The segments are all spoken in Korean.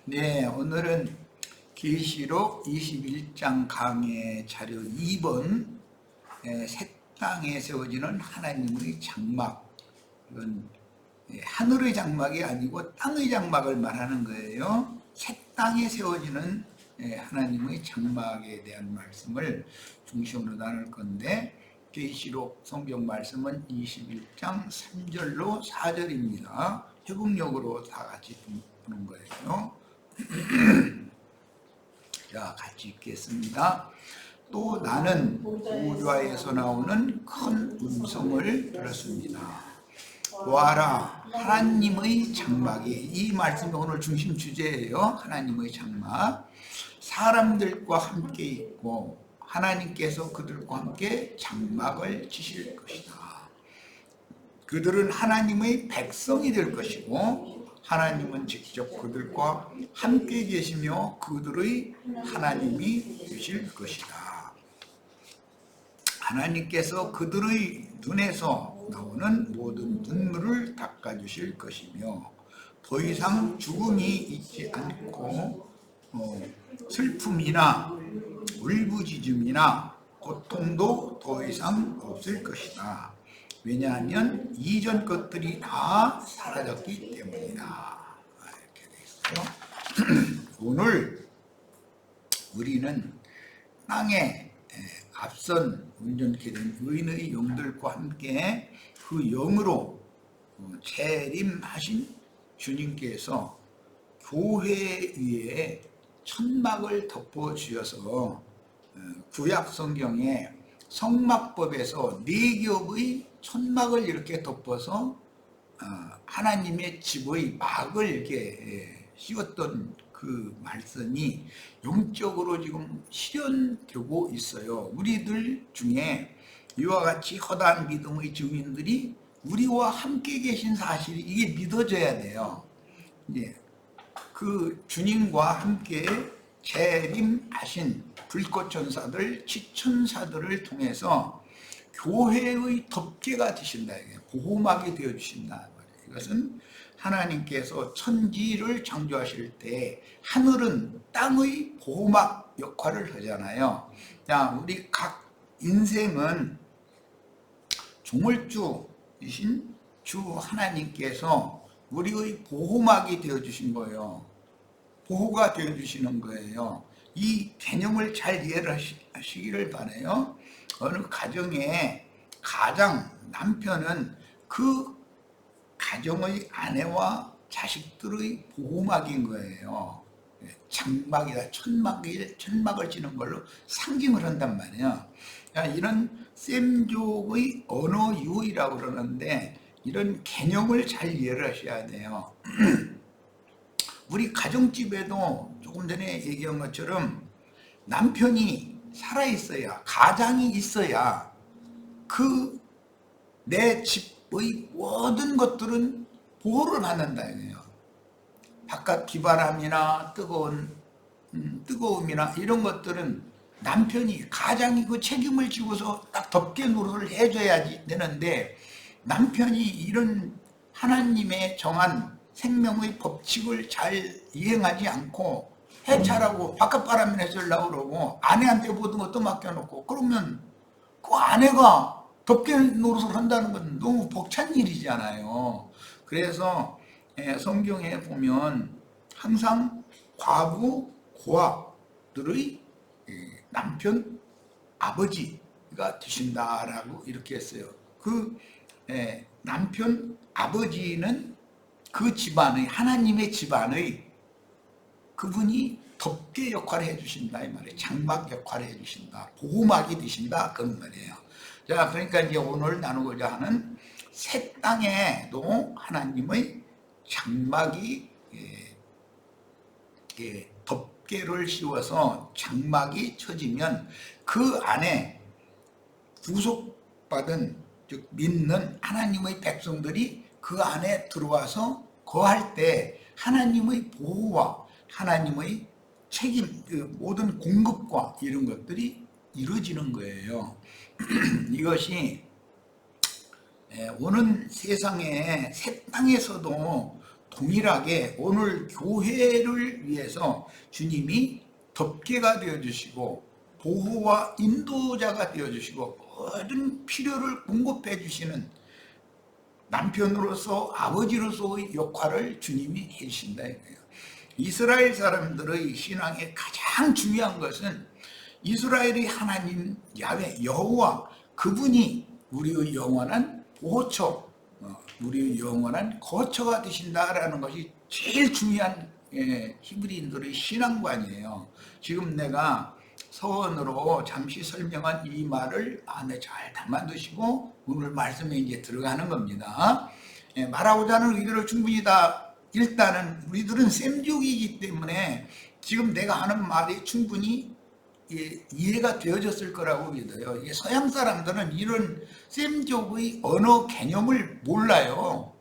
네, 오늘은 계시록 21장 강해 자료 2번 새 땅에 세워지는 하나님의 장막. 이건 하늘의 장막이 아니고 땅의 장막을 말하는 거예요. 새 땅에 세워지는 하나님의 장막에 대한 말씀을 중심으로 나눌 건데, 계시록 성경 말씀은 21장 3절로 4절입니다. 회복력으로 다 같이 보는 거예요. 자, 같이 읽겠습니다. 또 나는 보좌에서 나오는 큰 음성을 들었습니다. 보아라, 하나님의 장막이, 이 말씀이 오늘 중심 주제예요. 하나님의 장막. 사람들과 함께 있고 하나님께서 그들과 함께 장막을 지실 것이다. 그들은 하나님의 백성이 될 것이고 하나님은 직접 그들과 함께 계시며 그들의 하나님이 되실 것이다. 하나님께서 그들의 눈에서 나오는 모든 눈물을 닦아주실 것이며 더 이상 죽음이 있지 않고 슬픔이나 울부짖음이나 고통도 더 이상 없을 것이다. 왜냐하면 이전 것들이 다 사라졌기 때문이다. 이렇게 되어 있어요. 오늘 우리는 땅에 앞선 온전케 된 의인의 영들과 함께 그 영으로 재림하신 주님께서 교회 위에 천막을 덮어주셔서 구약 성경에 성막법에서 4겹의 천막을 이렇게 덮어서 하나님의 집의 막을 이렇게 씌웠던 그 말씀이 영적으로 지금 실현되고 있어요. 우리들 중에 이와 같이 허다한 믿음의 증인들이 우리와 함께 계신 사실이 이게 믿어져야 돼요. 이제 그 주님과 함께 재림하신 불꽃 천사들, 지천사들을 통해서 교회의 덮개가 되신다. 보호막이 되어 주신다. 이것은 하나님께서 천지를 창조하실 때 하늘은 땅의 보호막 역할을 하잖아요. 자, 우리 각 인생은 조물주이신 주 하나님께서 우리의 보호막이 되어 주신 거예요. 보호가 되어 주시는 거예요. 이 개념을 잘 이해를 하시기를 바라요. 어느 가정에 가장 남편은 그 가정의 아내와 자식들의 보호막인 거예요. 장막이다, 천막을 지는 걸로 상징을 한단 말이에요. 이런 셈족의 언어 유희라고 그러는데 이런 개념을 잘 이해를 하셔야 돼요. 우리 가정집에도 조금 전에 얘기한 것처럼 남편이 살아있어야, 가장이 있어야 그 내 집의 모든 것들은 보호를 받는다 이거예요. 바깥 비바람이나 뜨거움이나 이런 것들은 남편이, 가장이 그 책임을 지고서 딱 덮개 노릇을 해줘야지 되는데, 남편이 이런 하나님의 정한 생명의 법칙을 잘 이행하지 않고 해차라고 바깥바람이나 해주려고 그러고 아내한테 모든 것도 맡겨놓고 그러면 그 아내가 덮개 노릇을 한다는 건 너무 벅찬 일이잖아요. 그래서 성경에 보면 항상 과부, 고아들의 남편, 아버지가 되신다라고 이렇게 했어요. 그 남편, 아버지는 그 집안의, 하나님의 집안의 그분이 덮개 역할을 해주신다 이 말이에요. 장막 역할을 해주신다, 보호막이 되신다 그런 말이에요. 자, 그러니까 이제 오늘 나누고자 하는 새 땅에도 하나님의 장막이 덮개를 씌워서 장막이 쳐지면 그 안에 구속받은, 즉 믿는 하나님의 백성들이 그 안에 들어와서 거할 때 하나님의 보호와 하나님의 책임, 그 모든 공급과 이런 것들이 이루어지는 거예요. 이것이 오는 세상에 새 땅에서도 동일하게 오늘 교회를 위해서 주님이 덮개가 되어주시고 보호와 인도자가 되어주시고 모든 필요를 공급해 주시는 남편으로서 아버지로서의 역할을 주님이 해주신다 이거예요. 이스라엘 사람들의 신앙의 가장 중요한 것은 이스라엘의 하나님 야훼 여호와, 그분이 우리의 영원한 보호처, 우리의 영원한 거처가 되신다라는 것이 제일 중요한 히브리인들의 신앙관이에요. 지금 내가 서원으로 잠시 설명한 이 말을 안에 잘 담아두시고 오늘 말씀에 이제 들어가는 겁니다. 말하고자 하는 의도를 충분히 다, 일단은 우리들은 셈족이기 때문에 지금 내가 하는 말이 충분히 이해가 되어졌을 거라고 믿어요. 서양 사람들은 이런 셈족의 언어 개념을 몰라요.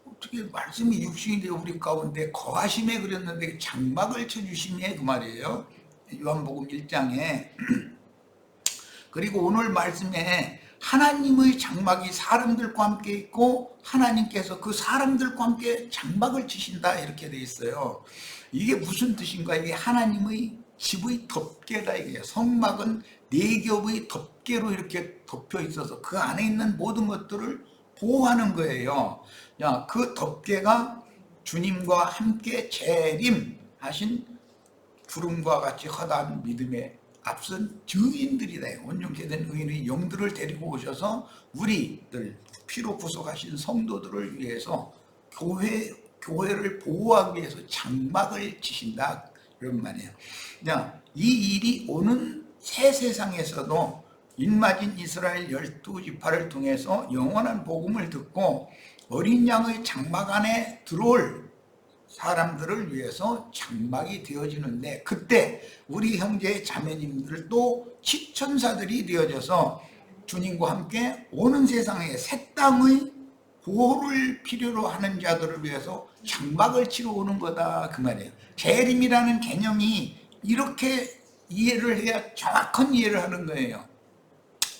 어떻게 말씀이 육신이 되어 우리 가운데 거하심에 그렸는데 장막을 쳐주심에 그 말이에요. 요한복음 1장에 그리고 오늘 말씀에 하나님의 장막이 사람들과 함께 있고 하나님께서 그 사람들과 함께 장막을 치신다 이렇게 돼 있어요. 이게 무슨 뜻인가? 이게 하나님의 집의 덮개다 이게요. 성막은 네 겹의 덮개로 이렇게 덮여 있어서 그 안에 있는 모든 것들을 보호하는 거예요. 그 덮개가 주님과 함께 재림하신 구름과 같이 허다한 믿음에 앞선 증인들이다. 온전케 된 의인의 영들을 데리고 오셔서 우리들 피로 구속하신 성도들을 위해서 교회를 보호하기 위해서 장막을 치신다 이런 말이에요. 이 일이 오는 새 세상에서도 인마진 이스라엘 12지파를 통해서 영원한 복음을 듣고 어린 양의 장막 안에 들어올 사람들을 위해서 장막이 되어지는데, 그때 우리 형제 자매님들도 지천사들이 되어져서 주님과 함께 오는 세상에 새 땅의 보호를 필요로 하는 자들을 위해서 장막을 치러 오는 거다 그 말이에요. 재림이라는 개념이 이렇게 이해를 해야 정확한 이해를 하는 거예요.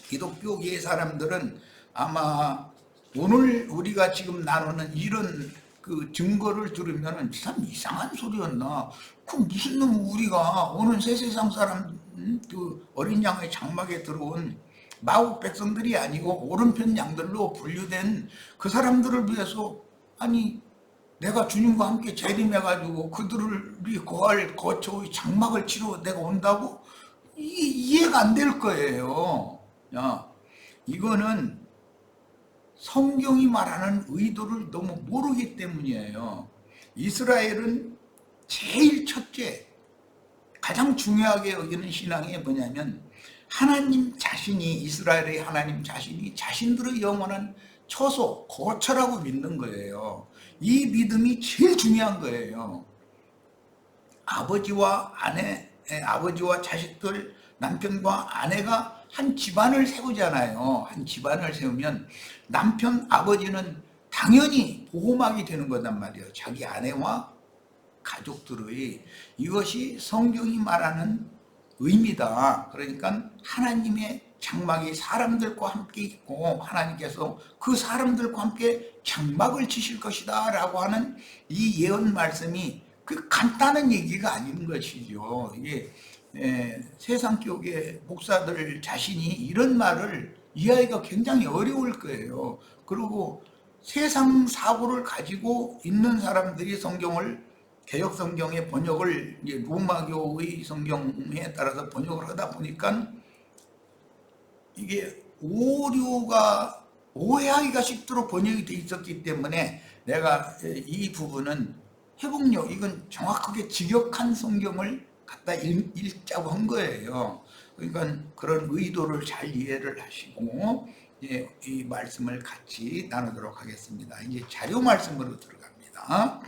기독교계 사람들은 아마 오늘 우리가 지금 나누는 이런 그 증거를 들으면 참 이상한 소리였나? 그 무슨 놈 우리가 오는 새 세상 사람 그 어린 양의 장막에 들어온 마국 백성들이 아니고 오른편 양들로 분류된 그 사람들을 위해서, 아니 내가 주님과 함께 재림해가지고 그들이 거할 거처의 장막을 치러 내가 온다고? 이게 이해가 안 될 거예요. 이거는 성경이 말하는 의도를 너무 모르기 때문이에요. 이스라엘은 제일 첫째, 가장 중요하게 여기는 신앙이 뭐냐면 하나님 자신이, 이스라엘의 하나님 자신이 자신들의 영원한 처소, 거처라고 믿는 거예요. 이 믿음이 제일 중요한 거예요. 아버지와 아내, 아버지와 자식들, 남편과 아내가 한 집안을 세우잖아요. 한 집안을 세우면 남편, 아버지는 당연히 보호막이 되는 거단 말이에요. 자기 아내와 가족들의. 이것이 성경이 말하는 의미다. 그러니까 하나님의 장막이 사람들과 함께 있고 하나님께서 그 사람들과 함께 장막을 치실 것이다 라고 하는 이 예언 말씀이 그 간단한 얘기가 아닌 것이죠. 이게 세상교계 목사들 자신이 이런 말을 이해하기가 굉장히 어려울 거예요. 그리고 세상 사고를 가지고 있는 사람들이 성경을, 개역 성경의 번역을 이제 로마교의 성경에 따라서 번역을 하다 보니까 이게 오류가, 오해하기가 쉽도록 번역이 돼 있었기 때문에 내가 이 부분은 회복력, 이건 정확하게 직역한 성경을 갖다 읽자고 한 거예요. 그러니까 그런 의도를 잘 이해를 하시고 이 말씀을 같이 나누도록 하겠습니다. 이제 자료 말씀으로 들어갑니다.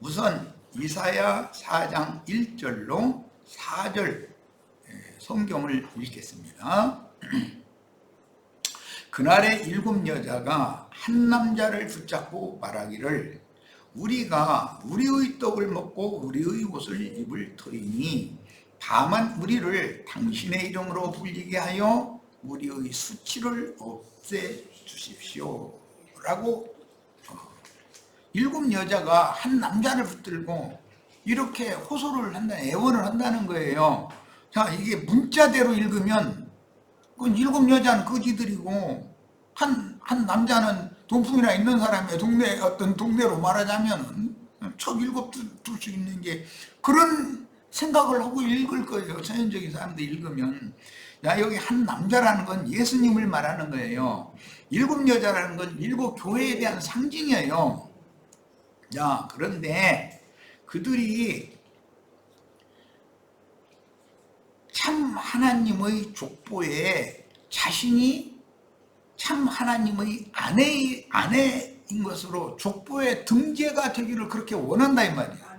우선 이사야 4장 1절로 4절 성경을 읽겠습니다. 그날에 7 여자가 한 남자를 붙잡고 말하기를 우리가 우리의 떡을 먹고 우리의 옷을 입을 터이니 다만 우리를 당신의 이름으로 불리게 하여 우리의 수치를 없애 주십시오 라고 일곱 여자가 한 남자를 붙들고 이렇게 호소를 한다, 애원을 한다는 거예요. 자, 이게 문자대로 읽으면 그 일곱 여자는 거지들이고 한 남자는 돈풍이나 있는 사람의 동네, 어떤 동네로 말하자면 첫 일곱 둘 수 있는 게 그런 생각을 하고 읽을 거예요. 서현적인 사람들 읽으면. 야, 여기 한 남자라는 건 예수님을 말하는 거예요. 일곱 여자라는 건 일곱 교회에 대한 상징이에요. 야, 그런데 그들이 참 하나님의 족보에 자신이 참 하나님의 아내인 것으로 족보에 등재가 되기를 그렇게 원한다 이 말이야.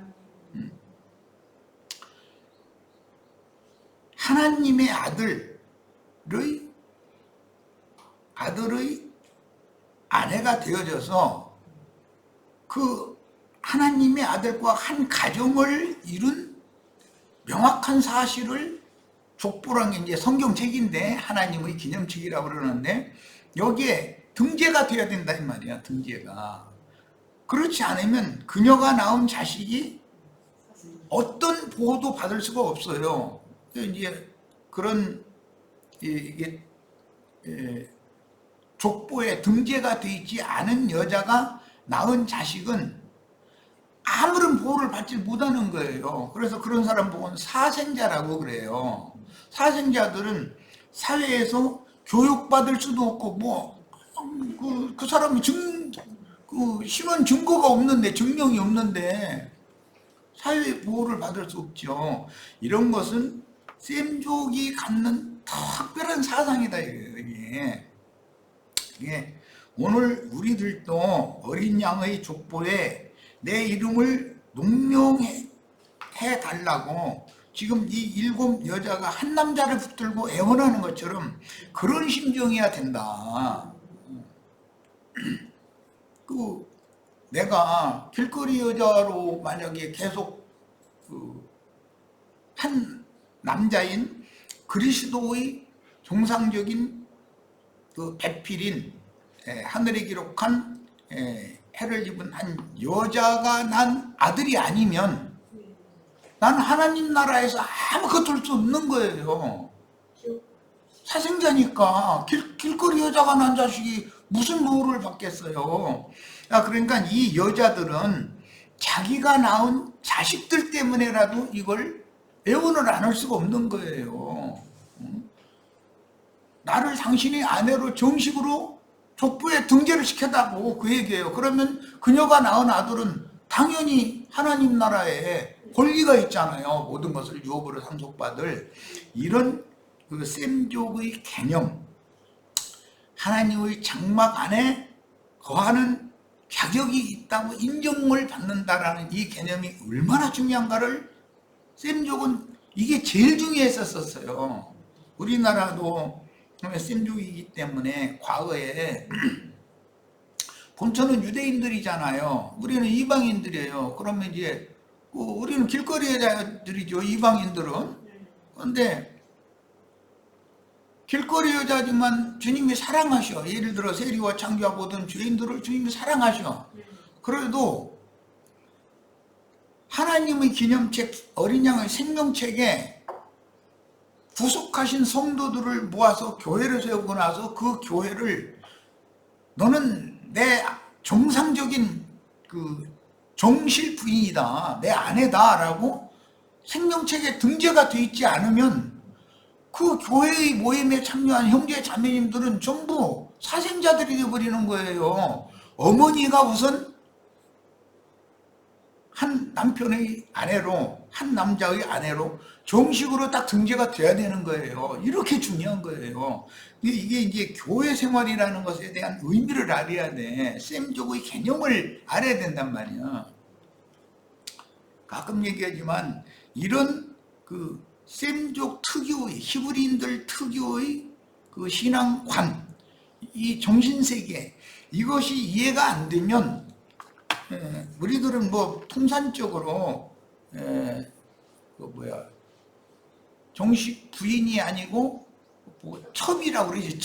하나님의 아들의 아내가 되어져서 그 하나님의 아들과 한 가정을 이룬 명확한 사실을 족보란 게 이제 성경책인데 하나님의 기념책이라고 그러는데 여기에 등재가 돼야 된다 이 말이야. 등재가. 그렇지 않으면 그녀가 낳은 자식이 어떤 보호도 받을 수가 없어요. 이제 그런 이게 족보에 등재가 되어 있지 않은 여자가 낳은 자식은 아무런 보호를 받지 못하는 거예요. 그래서 그런 사람 보고는 사생자라고 그래요. 사생자들은 사회에서 교육받을 수도 없고 그 사람이 신원 증거가 없는데 증명이 없는데 사회 보호를 받을 수 없죠. 이런 것은 셈족이 갖는 특별한 사상이다 이게. 오늘 우리들도 어린 양의 족보에 내 이름을 농명해 달라고 지금 이 일곱 여자가 한 남자를 붙들고 애원하는 것처럼 그런 심정이어야 된다. 내가 길거리 여자로 만약에 계속 한 남자인 그리스도의 정상적인 배필인 하늘이 기록한 해를 입은 한 여자가 난 아들이 아니면 난 하나님 나라에서 아무것도 할 수 없는 거예요. 사생자니까 길거리 여자가 난 자식이 무슨 보호를 받겠어요. 그러니까 이 여자들은 자기가 낳은 자식들 때문에라도 이걸 애원을 안 할 수가 없는 거예요. 나를 당신의 아내로 정식으로 족보에 등재를 시켜달라고 그 얘기예요. 그러면 그녀가 낳은 아들은 당연히 하나님 나라에 권리가 있잖아요. 모든 것을 유업으로 상속받을 이런 그 셈족의 개념, 하나님의 장막 안에 거하는 자격이 있다고 인정을 받는다라는 이 개념이 얼마나 중요한가를 셈족은 이게 제일 중요했었어요. 우리나라도 셈족이기 때문에 과거에 본처는 유대인들이잖아요. 우리는 이방인들이에요. 그러면 이제 우리는 길거리 여자들이죠. 이방인들은. 그런데 길거리 여자지만 주님이 사랑하셔. 예를 들어 세리와 창기와 모든 죄인들을 주님이 사랑하셔. 그래도 하나님의 기념책 어린 양의 생명책에 구속하신 성도들을 모아서 교회를 세우고 나서 그 교회를 너는 내 정상적인 그 정실 부인이다, 내 아내다 라고 생명책에 등재가 되어 있지 않으면 그 교회의 모임에 참여한 형제 자매님들은 전부 사생자들이 되어버리는 거예요. 어머니가 우선 한 남편의 아내로, 한 남자의 아내로 정식으로 딱 등재가 돼야 되는 거예요. 이렇게 중요한 거예요. 이게 이제 교회 생활이라는 것에 대한 의미를 알아야 돼. 셈족의 개념을 알아야 된단 말이야. 가끔 얘기하지만 이런 그 셈족 특유의, 히브리인들 특유의 그 신앙관, 이 정신세계, 이것이 이해가 안 되면 우리들은 뭐 통산적으로 정식 부인이 아니고 뭐 첩이라고 그러지.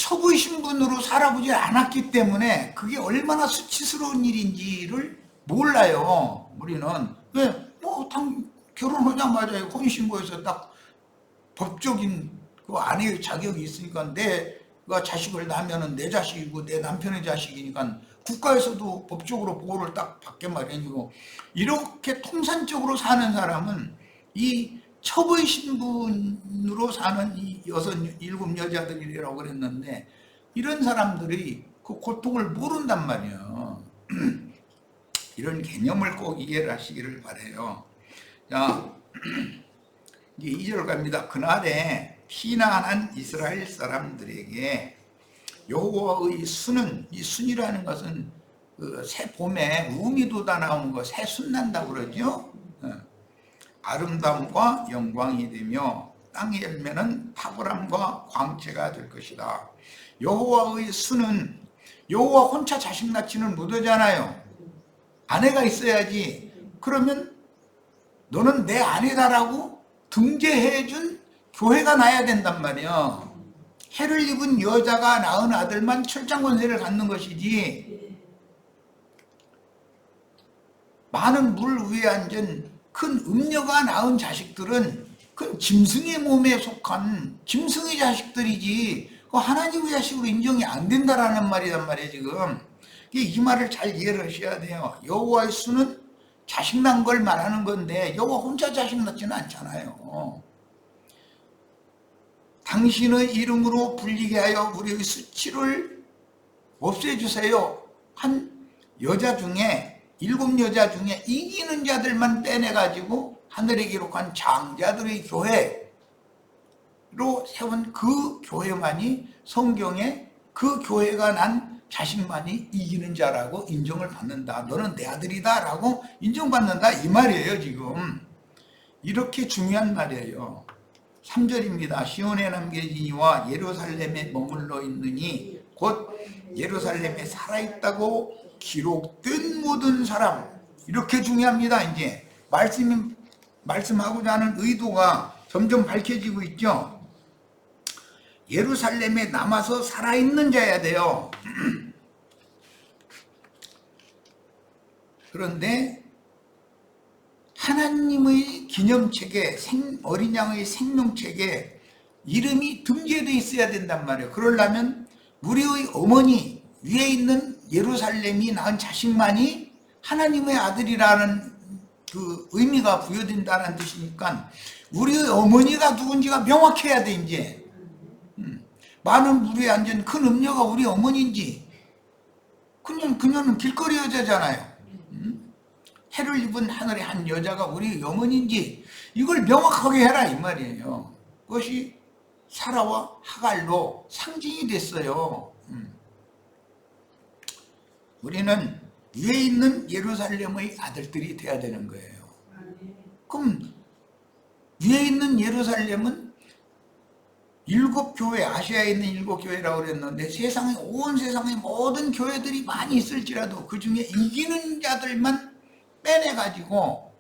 첩의 신분으로 살아보지 않았기 때문에 그게 얼마나 수치스러운 일인지를 몰라요. 우리는 왜 결혼하자마자 혼인신고에서 딱 법적인 그 아내의 자격이 있으니까 내가 자식을 낳으면 내 자식이고 내 남편의 자식이니까 국가에서도 법적으로 보호를 딱 받게 마련이고, 이렇게 통산적으로 사는 사람은 이 첩의 신분으로 사는 이 일곱 여자들이라고 그랬는데, 이런 사람들이 그 고통을 모른단 말이에요. 이런 개념을 꼭 이해를 하시기를 바래요. 자, 이제 2절 갑니다. 그날에 피난한 이스라엘 사람들에게 여호와의 순은, 이 순이라는 것은 그 새 봄에 우미 돋아 나오는 거, 새 순 난다고 그러죠. 아름다움과 영광이 되며 땅의 열매는 탁월함과 광채가 될 것이다. 여호와의 순은, 여호와 혼자 자식 낳지는 못하잖아요. 아내가 있어야지. 그러면 너는 내 아내다라고 등재해준 교회가 나야 된단 말이야. 해를 입은 여자가 낳은 아들만 철장 권세를 갖는 것이지, 많은 물 위에 앉은 큰 음녀가 낳은 자식들은 그 짐승의 몸에 속한 짐승의 자식들이지, 그 하나님의 자식으로 인정이 안 된다라는 말이란 말이에요. 지금 이 말을 잘 이해를 하셔야 돼요. 여호와의 수는 자식 낳은 걸 말하는 건데 여호와 혼자 자식 낳지는 않잖아요. 당신의 이름으로 불리게 하여 우리의 수치를 없애주세요 한 여자 중에, 7여자 중에 이기는 자들만 빼내가지고 하늘에 기록한 장자들의 교회로 세운 그 교회만이, 성경에 그 교회가 난 자식만이 이기는 자라고 인정을 받는다. 너는 내 아들이다 라고 인정받는다, 이 말이에요. 지금 이렇게 중요한 말이에요. 3절입니다. 시온에 남겨지니와 예루살렘에 머물러 있느니 곧 예루살렘에 살아있다고 기록된 모든 사람. 이렇게 중요합니다. 이제 말씀하고자 하는 의도가 점점 밝혀지고 있죠. 예루살렘에 남아서 살아있는 자야 돼요. 그런데 하나님의 기념책에, 어린 양의 생명책에 이름이 등재되어 있어야 된단 말이에요. 그러려면 우리의 어머니, 위에 있는 예루살렘이 낳은 자식만이 하나님의 아들이라는 그 의미가 부여된다는 뜻이니까 우리의 어머니가 누군지가 명확해야 돼. 이제 많은 물에 앉은 큰 음녀가 우리 어머니인지, 그녀는 길거리 여자잖아요. 해를 입은 하늘의 한 여자가 우리 어머니인지 이걸 명확하게 해라, 이 말이에요. 그것이 사라와 하갈로 상징이 됐어요. 우리는 위에 있는 예루살렘의 아들들이 돼야 되는 거예요. 그럼 위에 있는 예루살렘은 7교회, 아시아에 있는 7교회라고 그랬는데 온 세상에 모든 교회들이 많이 있을지라도 그 중에 이기는 자들만 빼내가지고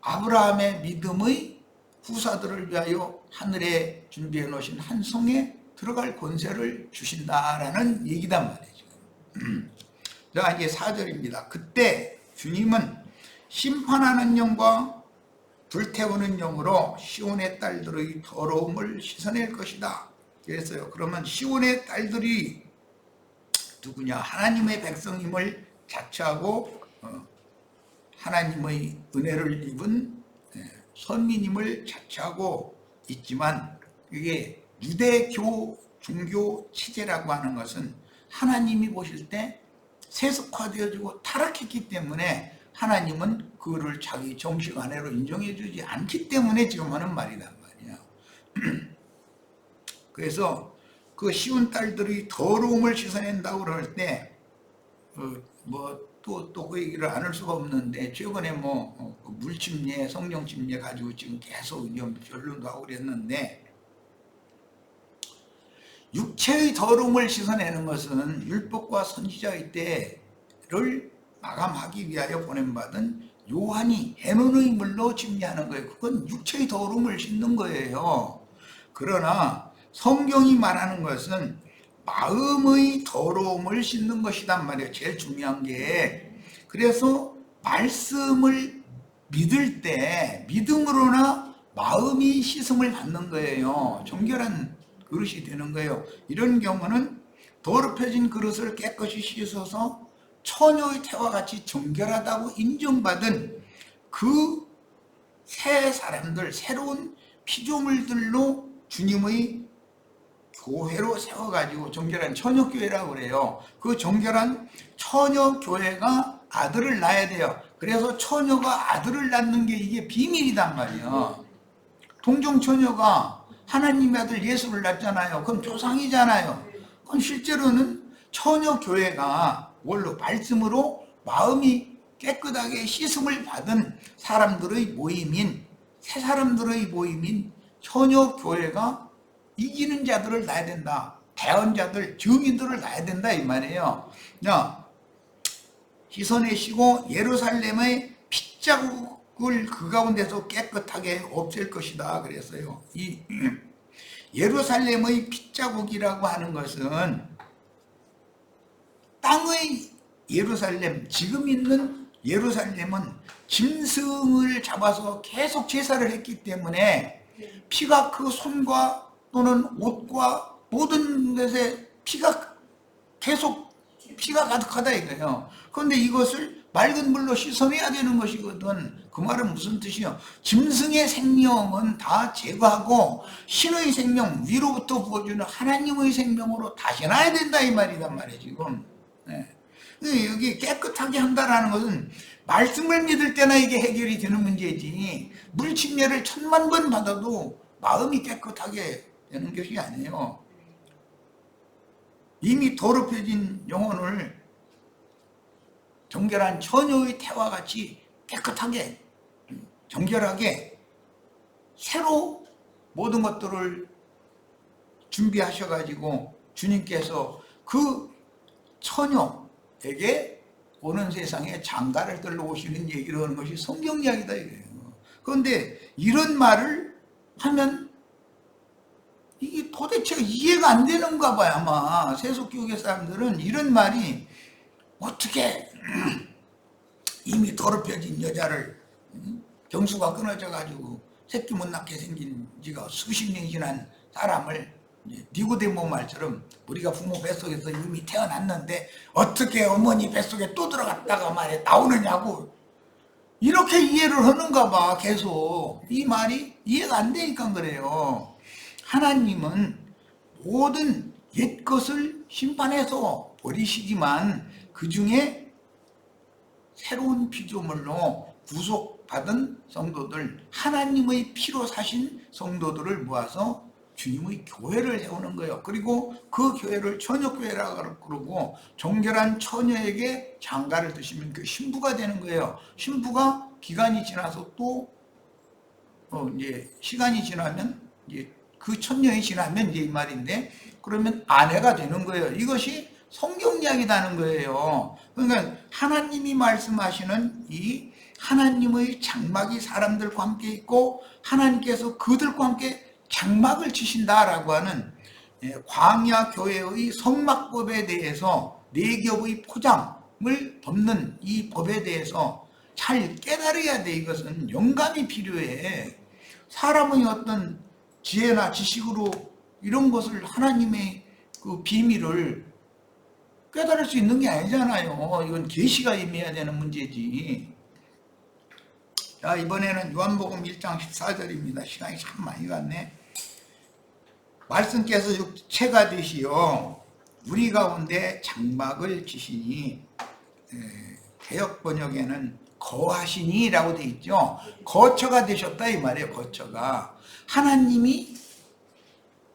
아브라함의 믿음의 후사들을 위하여 하늘에 준비해 놓으신 한 성에 들어갈 권세를 주신다라는 얘기단 말이에요. 자, 이제 4절입니다. 그때 주님은 심판하는 영과 불태우는 영으로 시온의 딸들의 더러움을 씻어낼 것이다. 그랬어요. 그러면 시온의 딸들이 누구냐? 하나님의 백성임을 자처하고 하나님의 은혜를 입은 선민임을 자처하고 있지만, 이게 유대교 종교 체제라고 하는 것은 하나님이 보실 때 세속화되어지고 타락했기 때문에 하나님은 그거를 자기 정식 아내로 인정해 주지 않기 때문에 지금 하는 말이란 말이야. 그래서 그 시온 딸들이 더러움을 씻어낸다고 그럴 때 또 그 얘기를 안 할 수가 없는데, 최근에 물침례, 성령침례 가지고 지금 계속 변론도 하고 그랬는데, 육체의 더러움을 씻어내는 것은 율법과 선지자의 때를 마감하기 위하여 보냄받은 요한이 해논의 물로 침례하는 거예요. 그건 육체의 더러움을 씻는 거예요. 그러나 성경이 말하는 것은 마음의 더러움을 씻는 것이란 말이에요. 제일 중요한 게. 그래서 말씀을 믿을 때 믿음으로나 마음이 씻음을 받는 거예요. 정결한 그릇이 되는 거예요. 이런 경우는 더럽혀진 그릇을 깨끗이 씻어서 처녀의 태와 같이 정결하다고 인정받은 그 새 사람들, 새로운 피조물들로 주님의 교회로 세워가지고 정결한 처녀교회라고 그래요. 그 정결한 처녀교회가 아들을 낳아야 돼요. 그래서 처녀가 아들을 낳는 게 이게 비밀이단 말이에요. 동정처녀가 하나님의 아들 예수를 낳잖아요. 그건 조상이잖아요. 그건 실제로는 처녀교회가 원로 말씀으로 마음이 깨끗하게 씻음을 받은 사람들의 모임인, 새 사람들의 모임인 처녀교회가 이기는 자들을 낳아야 된다. 대언자들, 증인들을 낳아야 된다 이 말이에요. 씻어내시고 예루살렘의 핏자국을 그 가운데서 깨끗하게 없앨 것이다 그랬어요. 이 예루살렘의 핏자국이라고 하는 것은 땅의 예루살렘, 지금 있는 예루살렘은 짐승을 잡아서 계속 제사를 했기 때문에 피가 그 손과 또는 옷과 모든 것에 피가 계속 피가 가득하다 이거예요. 그런데 이것을 맑은 물로 씻어내야 되는 것이거든. 그 말은 무슨 뜻이요? 짐승의 생명은 다 제거하고 신의 생명, 위로부터 부어주는 하나님의 생명으로 다시 나야 된다 이 말이란 말이에요 지금. 네. 여기 깨끗하게 한다라는 것은 말씀을 믿을 때나 이게 해결이 되는 문제지, 물침례를 1000만 번 받아도 마음이 깨끗하게 되는 것이 아니에요. 이미 더럽혀진 영혼을 정결한 처녀의 태와 같이 깨끗하게 정결하게 새로 모든 것들을 준비하셔가지고 주님께서 그 처녀에게 오는 세상에 장가를 들러 오시는 얘기를 하는 것이 성경 이야기다 이거예요. 그런데 이런 말을 하면 이게 도대체 이해가 안 되는가 봐요. 아마 세속교계 사람들은 이런 말이 어떻게 이미 더럽혀진 여자를 경수가 끊어져 가지고 새끼 못 낳게 생긴 지가 수십 년이 지난 사람을 니고데모 말처럼 우리가 부모 뱃속에서 이미 태어났는데 어떻게 어머니 뱃속에 또 들어갔다가 말에 나오느냐고 이렇게 이해를 하는가 봐. 계속 이 말이 이해가 안 되니까 그래요. 하나님은 모든 옛것을 심판해서 버리시지만 그 중에 새로운 피조물로 구속받은 성도들, 하나님의 피로 사신 성도들을 모아서 주님의 교회를 세우는 거예요. 그리고 그 교회를 처녀교회라고 그러고 정결한 처녀에게 장가를 드시면 그 신부가 되는 거예요. 신부가 기간이 지나서 또 이제 시간이 지나면 이제 그 천년이 지나면 이제 이 말인데 그러면 아내가 되는 거예요. 이것이 성경 이야기라는 거예요. 그러니까 하나님이 말씀하시는 이 하나님의 장막이 사람들과 함께 있고 하나님께서 그들과 함께 장막을 치신다라고 하는 광야 교회의 성막법에 대해서 네 겹의 포장을 덮는 이 법에 대해서 잘 깨달아야 돼. 이것은 영감이 필요해. 사람의 어떤 지혜나 지식으로 이런 것을 하나님의 그 비밀을 깨달을 수 있는 게 아니잖아요. 이건 계시가 임해야 되는 문제지. 자, 이번에는 요한복음 1장 14절입니다. 시간이 참 많이 갔네. 말씀께서 육체가 되시어 우리 가운데 장막을 치시니, 개역 번역에는 거하시니 라고 되어 있죠. 거처가 되셨다 이 말이에요. 거처가 하나님이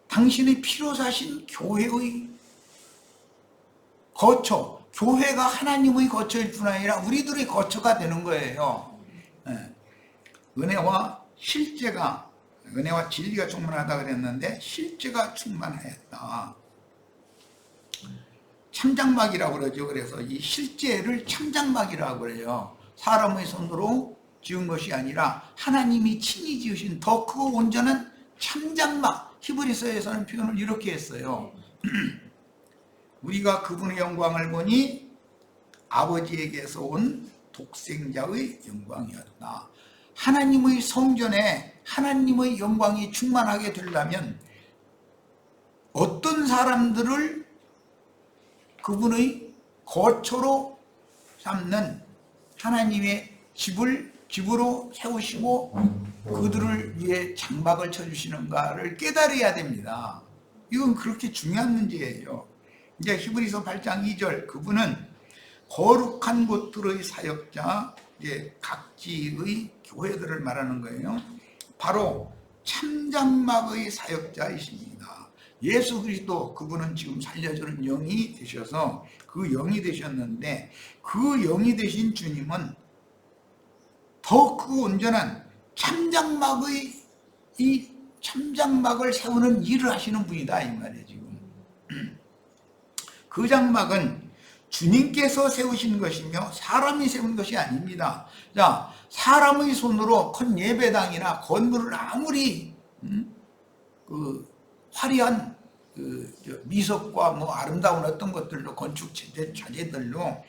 당신의 피로 사신 교회의 거처, 교회가 하나님의 거처일 뿐 아니라 우리들의 거처가 되는 거예요. 은혜와 실제가, 은혜와 진리가 충만하다 그랬는데 실제가 충만하였다. 참장막이라고 그러죠. 그래서 이 실제를 참장막이라고 그래요. 사람의 손으로 지은 것이 아니라 하나님이 친히 지으신 더 크고 온전한 참장막. 히브리서에서는 표현을 이렇게 했어요. 우리가 그분의 영광을 보니 아버지에게서 온 독생자의 영광이었다. 하나님의 성전에 하나님의 영광이 충만하게 되려면 어떤 사람들을 그분의 거처로 삼는 하나님의 집으로 세우시고 그들을 위해 장막을 쳐주시는가를 깨달아야 됩니다. 이건 그렇게 중요한 문제예요. 이제 히브리서 8장 2절, 그분은 거룩한 곳들의 사역자, 이제 각지의 교회들을 말하는 거예요. 바로 참장막의 사역자이십니다. 예수 그리스도, 그분은 지금 살려주는 영이 되셔서 그 영이 되셨는데, 그 영이 되신 주님은 더 그 온전한 참장막을 세우는 일을 하시는 분이다, 이 말이에요. 지금 그 장막은 주님께서 세우신 것이며 사람이 세운 것이 아닙니다. 자, 사람의 손으로 큰 예배당이나 건물을 아무리 그 화려한 미석과 뭐 아름다운 어떤 것들로 건축 자재들로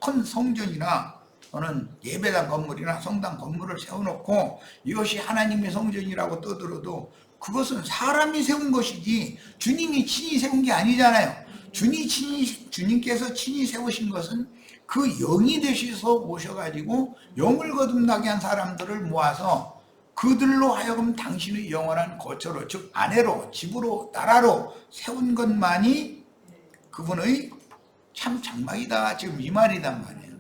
큰 성전이나 또는 예배당 건물이나 성당 건물을 세워놓고 이것이 하나님의 성전이라고 떠들어도 그것은 사람이 세운 것이지 주님이 친히 세운 게 아니잖아요. 주님께서 친히 세우신 것은 그 영이 되셔서 오셔가지고 영을 거듭나게 한 사람들을 모아서 그들로 하여금 당신의 영원한 거처로, 즉 아내로, 집으로, 나라로 세운 것만이 그분의 참 장막이다, 지금 이 말이단 말이에요.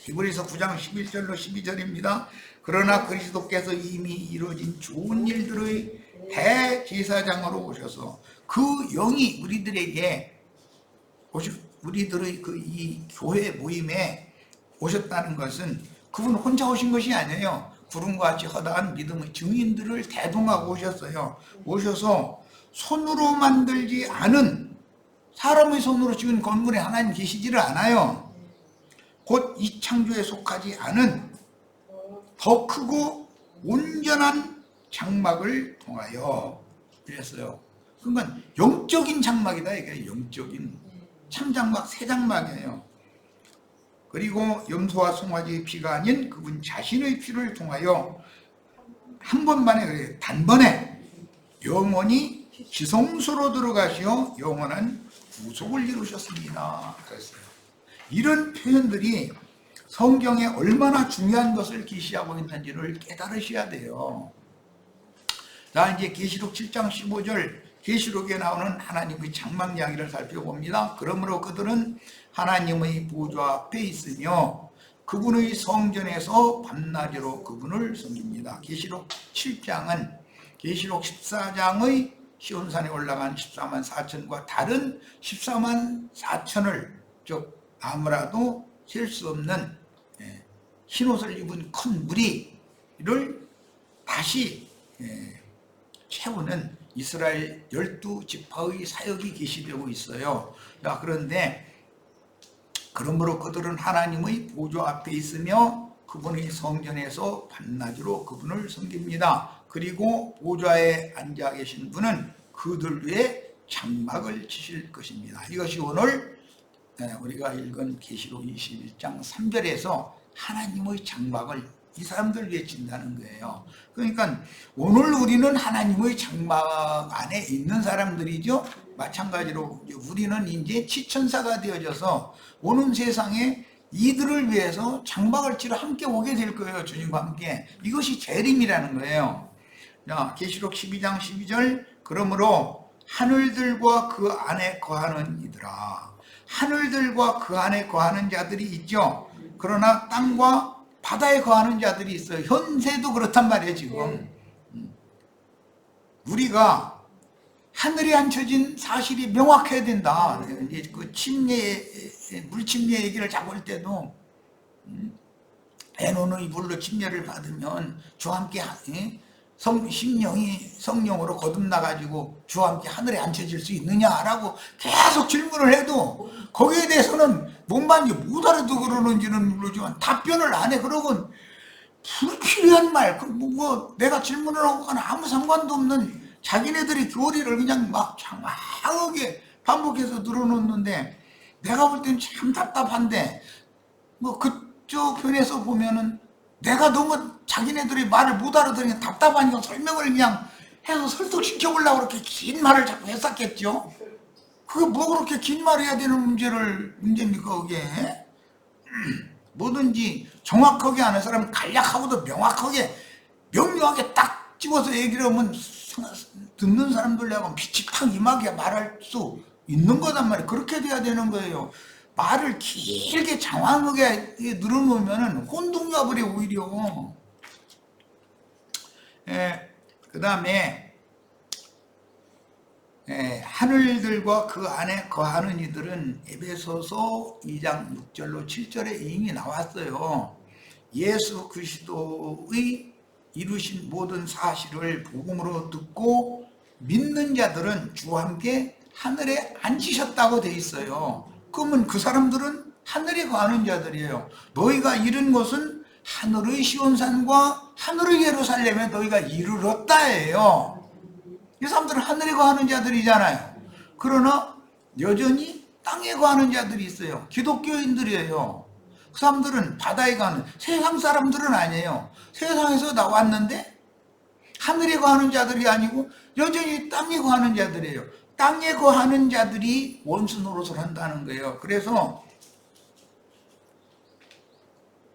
히브리서 9장 11절로 12절입니다. 그러나 그리스도께서 이미 이루어진 좋은 일들의 대제사장으로 오셔서 그 영이 우리들의 이 교회 모임에 오셨다는 것은 그분 혼자 오신 것이 아니에요. 구름과 같이 허다한 믿음의 증인들을 대동하고 오셨어요. 오셔서 손으로 만들지 않은, 사람의 손으로 지은 건물에 하나님 계시지를 않아요. 곧 이 창조에 속하지 않은 더 크고 온전한 장막을 통하여 이랬어요. 그러니까 영적인 장막이다, 이게 영적인 참장막, 새장막이에요. 그리고 염소와 송아지의 피가 아닌 그분 자신의 피를 통하여 한 번만에, 그래요, 단번에 영원히 지성소로 들어가시어 영원한 구속을 이루셨습니다. 그랬어요. 이런 표현들이 성경에 얼마나 중요한 것을 계시하고 있는지를 깨달으셔야 돼요. 자, 이제 계시록 7장 15절, 계시록에 나오는 하나님의 장막 이야기를 살펴봅니다. 그러므로 그들은 하나님의 보좌 앞에 있으며 그분의 성전에서 밤낮으로 그분을 섬깁니다. 계시록 7장은 계시록 14장의 시온산에 올라간 14만 4천과 다른 14만 4천을, 즉 아무라도 셀 수 없는 흰옷을 입은 큰 무리를 다시 채우는 이스라엘 12지파의 사역이 계시되고 있어요. 자, 그런데 그러므로 그들은 하나님의 보좌 앞에 있으며 그분의 성전에서 밤낮으로 그분을 섬깁니다. 그리고 보좌에 앉아 계신 분은 그들 위에 장막을 치실 것입니다. 이것이 오늘 우리가 읽은 계시록 21장 3절에서 하나님의 장막을 이 사람들 위해 친다는 거예요. 그러니까 오늘 우리는 하나님의 장막 안에 있는 사람들이죠. 마찬가지로 우리는 이제 치천사가 되어져서 오는 세상에 이들을 위해서 장막을 치러 함께 오게 될 거예요. 주님과 함께. 이것이 재림이라는 거예요. 자, 계시록 12장 12절, 그러므로 하늘들과 그 안에 거하는 이들아. 하늘들과 그 안에 거하는 자들이 있죠. 그러나 땅과 바다에 거하는 자들이 있어요. 현세도 그렇단 말이에요. 지금 우리가 하늘에 앉혀진 사실이 명확해야 된다. 이제 그 물침례 얘기를 자꾸 할 때도 에논의 불로 침례를 받으면 주와 함께 심령이 성령으로 거듭나가지고 주와 함께 하늘에 앉혀질 수 있느냐라고 계속 질문을 해도 거기에 대해서는 뭔말인지 못 알아듣는지는 모르지만 답변을 안 해. 그러곤 불필요한 말, 내가 질문을 하고 가는 아무 상관도 없는 자기네들이 교리를 그냥 막 장황하게 반복해서 늘어놓는데 내가 볼 때는 참 답답한데 뭐 그쪽 편에서 보면은 내가 너무 자기네들이 말을 못 알아들으니까 답답하니까 설명을 그냥 해서 설득시켜보려고 그렇게 긴 말을 자꾸 했었겠죠. 그게 뭐 그렇게 긴 말 해야 되는 문제입니까 그게? 뭐든지 정확하게 아는 사람은 간략하고도 명확하게 명료하게 딱 집어서 얘기를 하면 듣는 사람들하고 빛이 탁 임하게 말할 수 있는 거단 말이에요. 그렇게 돼야 되는 거예요. 말을 길게 장황하게 늘어놓으면 혼동해버려 오히려. 그 다음에 하늘들과 그 안에 거하는 이들은 에베소서 2장 6절로 7절에 이미 나왔어요. 예수 그리스도의 이루신 모든 사실을 복음으로 듣고 믿는 자들은 주와 함께 하늘에 앉으셨다고 돼 있어요. 그러면 그 사람들은 하늘에 거하는 자들이에요. 너희가 이룬 것은 하늘의 시온산과 하늘의 예루살렘에 너희가 이르렀다예요. 이 사람들은 하늘에 거하는 자들이잖아요. 그러나 여전히 땅에 거하는 자들이 있어요. 기독교인들이에요. 그 사람들은 바다에 가는, 세상 사람들은 아니에요. 세상에서 나왔는데 하늘에 거하는 자들이 아니고 여전히 땅에 거하는 자들이에요. 땅에 거하는 자들이 원수 노릇을 한다는 거예요. 그래서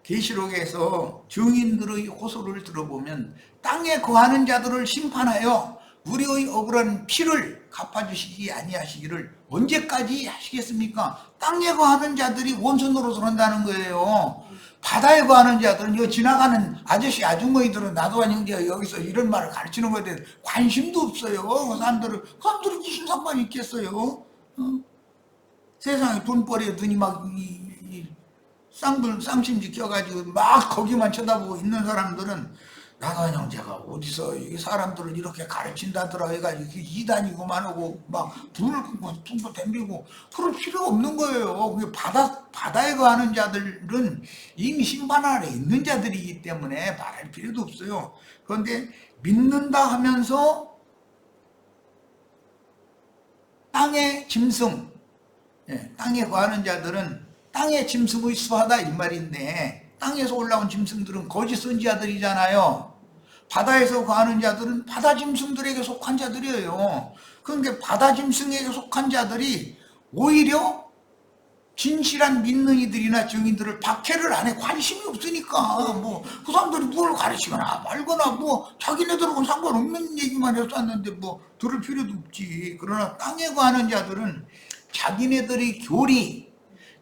계시록에서 증인들의 호소를 들어보면 땅에 거하는 자들을 심판하여 우리의 억울한 피를 갚아주시지 아니하시기를 언제까지 하시겠습니까? 땅에 거하는 자들이 원수 노릇을 한다는 거예요. 바다에 거하는 자들은 여기 지나가는 아저씨 아주머니들은 나도 아닌 게 여기서 이런 말을 가르치는 거에 대해 관심도 없어요. 그 사람들이 무슨 상관이 있겠어요? 세상에 돈벌이에 눈이 막 쌍심지 껴가지고 막 거기만 쳐다보고 있는 사람들은 나도 형제가 어디서 이 사람들을 이렇게 가르친다더라 해가지고 이단이고만 하고 막 불을 끄고 퉁고 댐비고 그럴 필요가 없는 거예요. 그게 바다에 거하는 자들은 이미 심판 아래 있는 자들이기 때문에 말할 필요도 없어요. 그런데 믿는다 하면서 땅의 짐승, 땅에 거하는 자들은 땅의 짐승의 수하다 이 말인데 땅에서 올라온 짐승들은 거짓 선지자들이잖아요. 바다에서 거하는 자들은 바다 짐승들에게 속한 자들이에요. 그런데 바다 짐승에게 속한 자들이 오히려 진실한 믿는 이들이나 증인들을 박해를 안 해. 관심이 없으니까 뭐 그 사람들이 뭘 가르치거나 말거나 뭐 자기네들하고는 상관없는 얘기만 했었는데 뭐 들을 필요도 없지. 그러나 땅에 거하는 자들은 자기네들의 교리,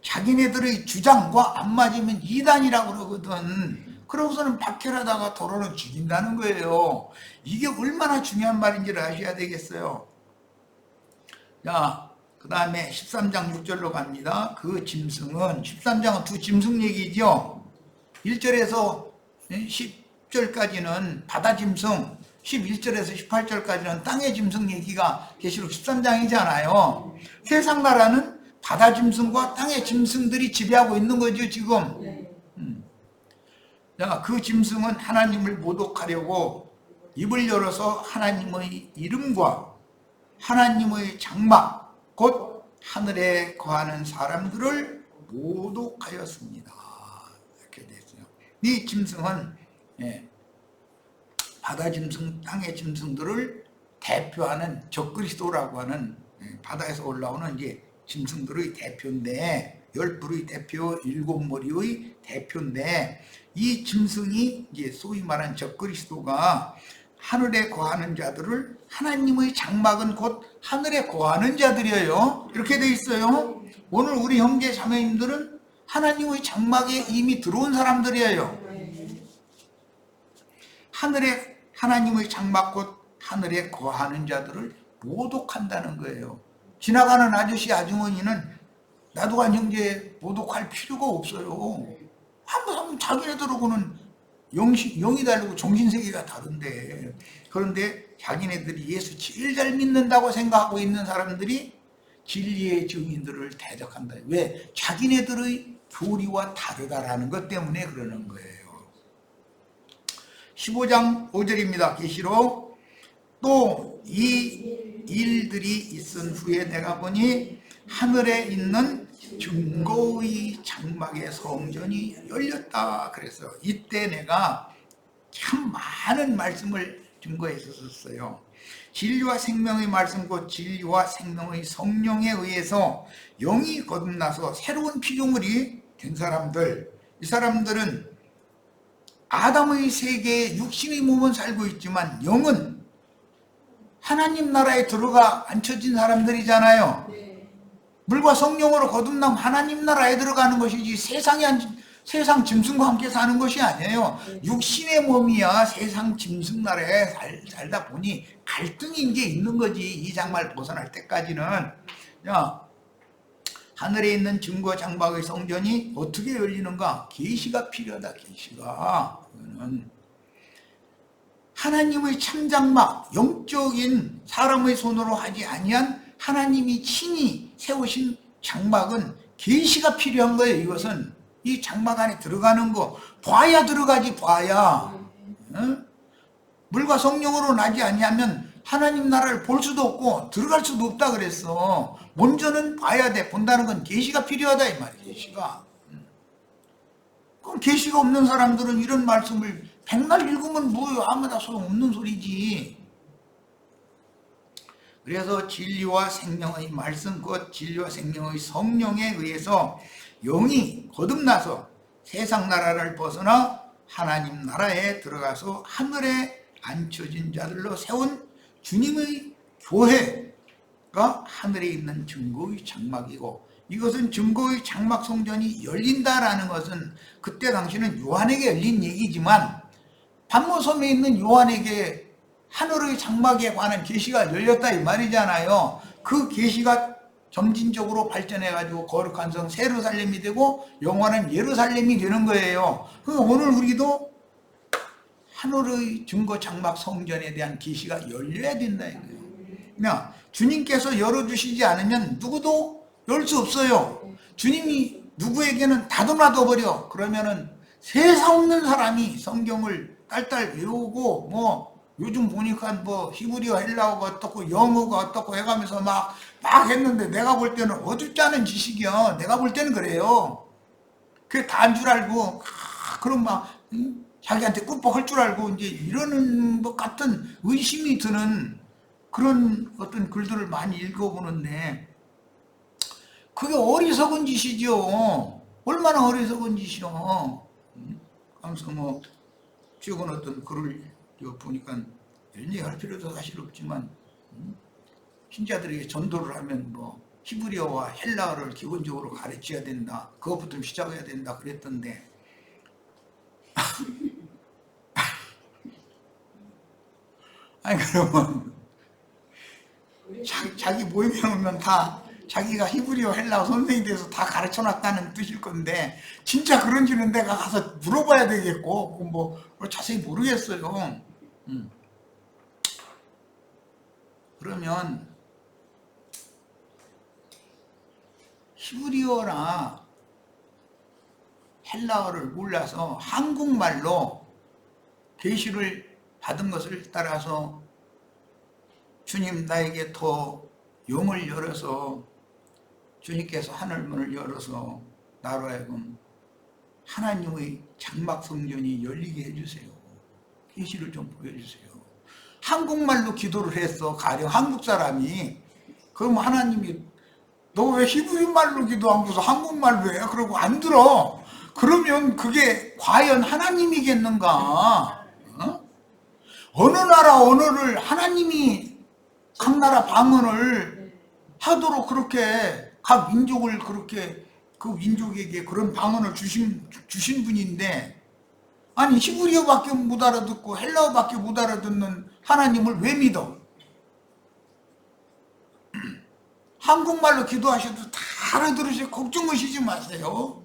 자기네들의 주장과 안 맞으면 이단이라고 그러거든. 그러고서는 박해를 하다가 도로는 죽인다는 거예요. 이게 얼마나 중요한 말인지를 아셔야 되겠어요. 자, 그 다음에 13장 6절로 갑니다. 그 짐승은, 13장은 두 짐승 얘기죠. 1절에서 10절까지는 바다 짐승, 11절에서 18절까지는 땅의 짐승 얘기가 계시록 13장이잖아요. 세상 나라는 바다 짐승과 땅의 짐승들이 지배하고 있는 거죠, 지금. 자, 그 짐승은 하나님을 모독하려고 입을 열어서 하나님의 이름과 하나님의 장막, 곧 하늘에 거하는 사람들을 모독하였습니다. 이렇게 됐어요. 이 짐승은 바다 짐승, 땅의 짐승들을 대표하는 적그리스도라고 하는 바다에서 올라오는 이제 짐승들의 대표인데, 10부의 대표, 7머리의 대표인데, 이 짐승이 이제 소위 말한 적그리스도가 하늘에 거하는 자들을, 하나님의 장막은 곧 하늘에 거하는 자들이에요. 이렇게 돼 있어요. 오늘 우리 형제 자매님들은 하나님의 장막에 이미 들어온 사람들이에요. 하늘에, 하나님의 장막 곧 하늘에 거하는 자들을 모독한다는 거예요. 지나가는 아저씨 아주머니는 나도한 형제 모독할 필요가 없어요. 한번 자기네들하고는 영이 다르고 정신세계가 다른데, 그런데 자기네들이 예수 제일 잘 믿는다고 생각하고 있는 사람들이 진리의 증인들을 대적한다. 왜? 자기네들의 교리와 다르다라는 것 때문에 그러는 거예요. 15장 5절입니다. 계시록 또 이 일들이 있은 후에 내가 보니 하늘에 있는 증거의 장막의 성전이 열렸다 그래서 이때 내가 참 많은 말씀을 증거했었어요. 진리와 생명의 말씀 곧 진리와 생명의 성령에 의해서 영이 거듭나서 새로운 피조물이 된 사람들, 이 사람들은 아담의 세계에 육신의 몸은 살고 있지만 영은 하나님 나라에 들어가 앉혀진 사람들이잖아요. 물과 성령으로 거듭나면 하나님 나라에 들어가는 것이지 세상 짐승과 함께 사는 것이 아니에요. 육신의 몸이야 세상 짐승 나라에 살다 보니 갈등이 이제 있는 거지. 이 장말 벗어날 때까지는. 야, 하늘에 있는 증거 장막의 성전이 어떻게 열리는가? 계시가 필요하다. 계시가. 하나님의 참장막, 영적인 사람의 손으로 하지 아니한 하나님이 친히 세우신 장막은 계시가 필요한 거예요. 이것은 이 장막 안에 들어가는 거 봐야 들어가지. 봐야. 물과 성령으로 나지 아니하면 하나님 나라를 볼 수도 없고 들어갈 수도 없다 그랬어. 먼저는 봐야 돼. 본다는 건 계시가 필요하다 이 말이야. 계시가. 그럼 계시가 없는 사람들은 이런 말씀을 백날 읽으면 뭐예요? 아무나 소용없는 소리지. 그래서 진리와 생명의 말씀 곧 진리와 생명의 성령에 의해서 영이 거듭나서 세상 나라를 벗어나 하나님 나라에 들어가서 하늘에 앉혀진 자들로 세운 주님의 교회가 하늘에 있는 증거의 장막이고, 이것은 증거의 장막 성전이 열린다라는 것은 그때 당시는 요한에게 열린 얘기지만 pat모섬에 있는 요한에게 하늘의 장막에 관한 계시가 열렸다 이 말이잖아요. 그 계시가 점진적으로 발전해가지고 거룩한 성 세루살렘이 되고 영원한 예루살렘이 되는 거예요. 그러니까 오늘 우리도 하늘의 증거 장막 성전에 대한 계시가 열려야 된다 이거예요. 그냥 주님께서 열어주시지 않으면 누구도 열 수 없어요. 주님이 누구에게는 닫아놔둬 버려. 그러면은 세상 없는 사람이 성경을 딸딸 외우고 뭐 요즘 보니까 뭐 히브리어 헬라어가 어떻고 영어가 어떻고 해가면서 막 했는데 내가 볼 때는 어둡지 않은 지식이야. 내가 볼 때는 그래요. 그게 다인 줄 알고 그럼 막 자기한테 꿀뻑할 줄 알고 이제 이러는 것 같은 의심이 드는 그런 어떤 글들을 많이 읽어보는데 그게 어리석은 짓이죠. 얼마나 어리석은 짓이요. 그래서 뭐 최근 어떤 글을 보니까 이런 얘기 할 필요도 사실 없지만 신자들에게 전도를 하면 뭐 히브리어와 헬라어를 기본적으로 가르쳐야 된다. 그것부터 시작해야 된다 그랬던데 아니 그러면 자기 모임에 오면 다 자기가 히브리어 헬라어 선생이 돼서 다 가르쳐놨다는 뜻일 건데 진짜 그런지는 내가 가서 물어봐야 되겠고 뭐 자세히 모르겠어요. 그러면 히브리어나 헬라어를 몰라서 한국말로 계시를 받은 것을 따라서 주님 나에게 더 영을 열어서 주님께서 하늘문을 열어서 나로 하여금 하나님의 장막 성전이 열리게 해주세요. 계시를 좀 보여주세요. 한국말로 기도를 했어. 가령 한국 사람이. 그럼 하나님이 너 왜 히브리말로 기도하고서 한국말로 해? 그러고 안 들어. 그러면 그게 과연 하나님이겠는가? 어느 나라 언어를 하나님이 각 나라 방언을 하도록 그렇게 각 민족을 그렇게 그 민족에게 그런 방언을 주신 분인데 아니 히브리어밖에 못 알아듣고 헬라어밖에 못 알아듣는 하나님을 왜 믿어? 한국말로 기도하셔도 다 알아들으시고 걱정하시지 마세요.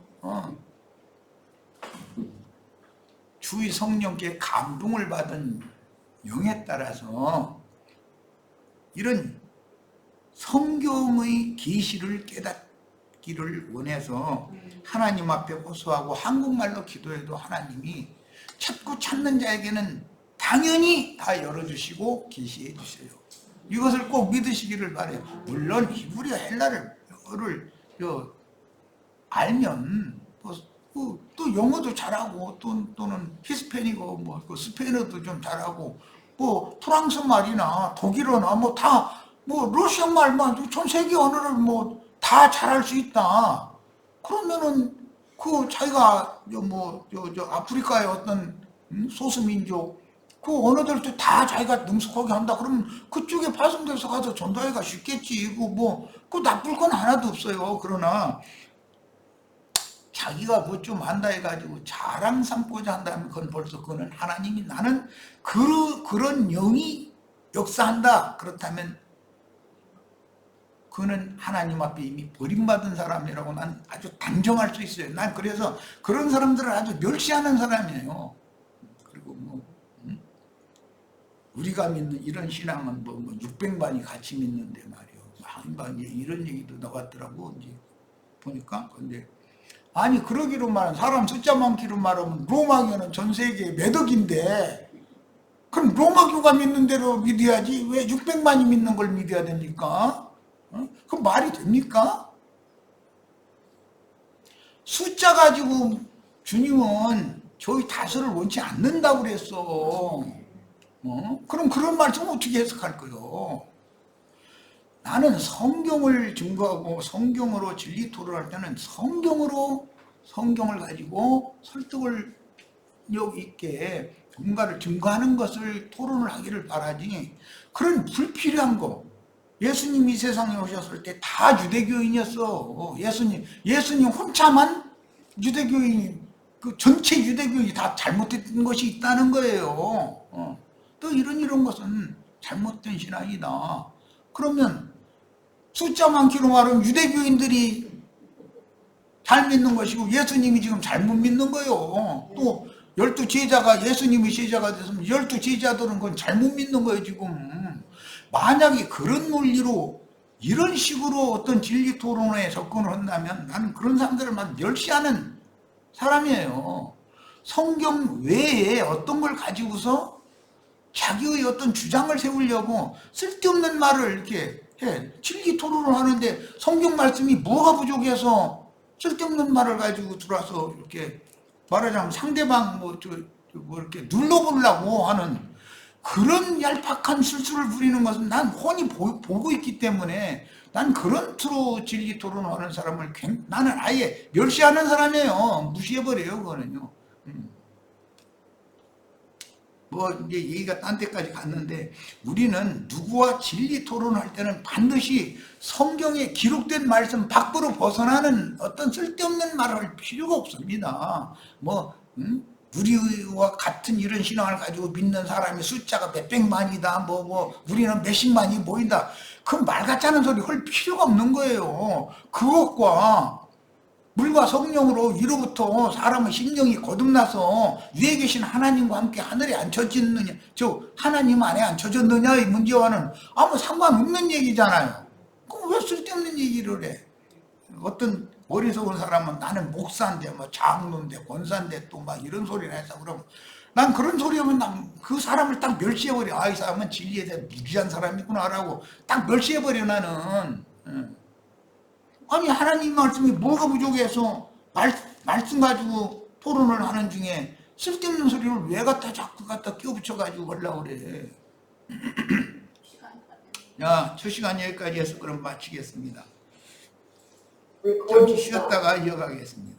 주의 성령께 감동을 받은 영에 따라서 이런 성경의 계시를 깨닫기를 원해서 하나님 앞에 호소하고 한국말로 기도해도 하나님이 찾고 찾는 자에게는 다 당연히 다 열어주시고 계시해 주세요. 이것을 꼭 믿으시기를 바래요. 물론 히브리어 헬라를 알면 또 영어도 잘하고 또는 히스패닉어 그 스페인어도 좀 잘하고 프랑스 말이나 독일어나 다 러시아 말만 전 세계 언어를 다 잘할 수 있다. 그러면은 자기가 아프리카의 어떤 소수민족 그 언어들도 다 자기가 능숙하게 한다. 그러면 그쪽에 파송돼서 가서 전도하기가 쉽겠지. 그 나쁠 건 하나도 없어요. 그러나 자기가 좀 한다 해가지고 자랑 삼고자 한다면 그거는 하나님이 나는 그런 영이 역사한다. 그렇다면 그는 하나님 앞에 이미 버림받은 사람이라고 난 아주 단정할 수 있어요. 난 그래서 그런 사람들을 아주 멸시하는 사람이에요. 그리고 우리가 믿는 이런 신앙은 600만이 같이 믿는데 말이요. 이런 얘기도 나왔더라고. 이제 보니까. 근데 아니 그러기로 말하면 사람 숫자 많기로 말하면 로마교는 전 세계에 몇 억인데 그럼 로마교가 믿는 대로 믿어야지 왜 600만이 믿는 걸 믿어야 됩니까? 그럼 말이 됩니까? 숫자 가지고 주님은 저희 다수를 원치 않는다고 그랬어. 그럼 그런 말씀 어떻게 해석할 거요? 나는 성경을 증거하고 성경으로 진리 토론할 때는 성경을 가지고 설득을 력 있게 뭔가를 증거하는 것을 토론을 하기를 바라지. 그런 불필요한 거. 예수님이 세상에 오셨을 때 다 유대교인이었어. 예수님 혼자만 유대교인, 전체 유대교인이 다 잘못된 것이 있다는 거예요. 또 이런 것은 잘못된 신앙이다. 그러면 숫자 많기로 말하면 유대교인들이 잘 믿는 것이고 예수님이 지금 잘못 믿는 거예요. 또 12제자가 예수님이 제자가 됐으면 12제자들은 그건 잘못 믿는 거예요 지금. 만약에 그런 논리로 이런 식으로 어떤 진리 토론에 접근을 한다면 나는 그런 사람들을 막 멸시하는 사람이에요. 성경 외에 어떤 걸 가지고서 자기의 어떤 주장을 세우려고 쓸데없는 말을 이렇게 해. 진리 토론을 하는데 성경 말씀이 뭐가 부족해서 쓸데없는 말을 가지고 들어와서 이렇게 말하자면 상대방 이렇게 눌러보려고 하는 그런 얄팍한 실수를 부리는 것은 난 훤히 보고 있기 때문에 난 그런 투로 진리 토론을 하는 사람을 나는 아예 멸시하는 사람이에요. 무시해버려요, 그거는요. 이제 얘기가 딴 데까지 갔는데 우리는 누구와 진리 토론을 할 때는 반드시 성경에 기록된 말씀 밖으로 벗어나는 어떤 쓸데없는 말을 할 필요가 없습니다. 우리와 같은 이런 신앙을 가지고 믿는 사람이 숫자가 몇백만이다, 우리는 몇십만이 모인다. 그 말 같지 않은 소리 할 필요가 없는 거예요. 그것과 물과 성령으로 위로부터 사람의 심령이 거듭나서 위에 계신 하나님과 함께 하늘에 앉혀졌느냐, 하나님 안에 앉혀졌느냐의 문제와는 아무 상관없는 얘기잖아요. 그럼 왜 쓸데없는 얘기를 해? 어떤 어리석은 사람은 나는 목사인데 장로인데 권사인데 또 이런 소리를 해서 그러면 난 그런 소리 하면 그 사람을 딱 멸시해버려. 이 사람은 진리에 대해 무지한 사람이구나라고 딱 멸시해버려 나는. 아니 하나님 말씀이 뭐가 부족해서 말씀 가지고 토론을 하는 중에 쓸데없는 소리를 왜 자꾸 끼워붙여가지고 하려고 그래. 자, 첫 시간 여기까지 해서 그럼 마치겠습니다. 잠시 쉬었다가 이어가겠습니다.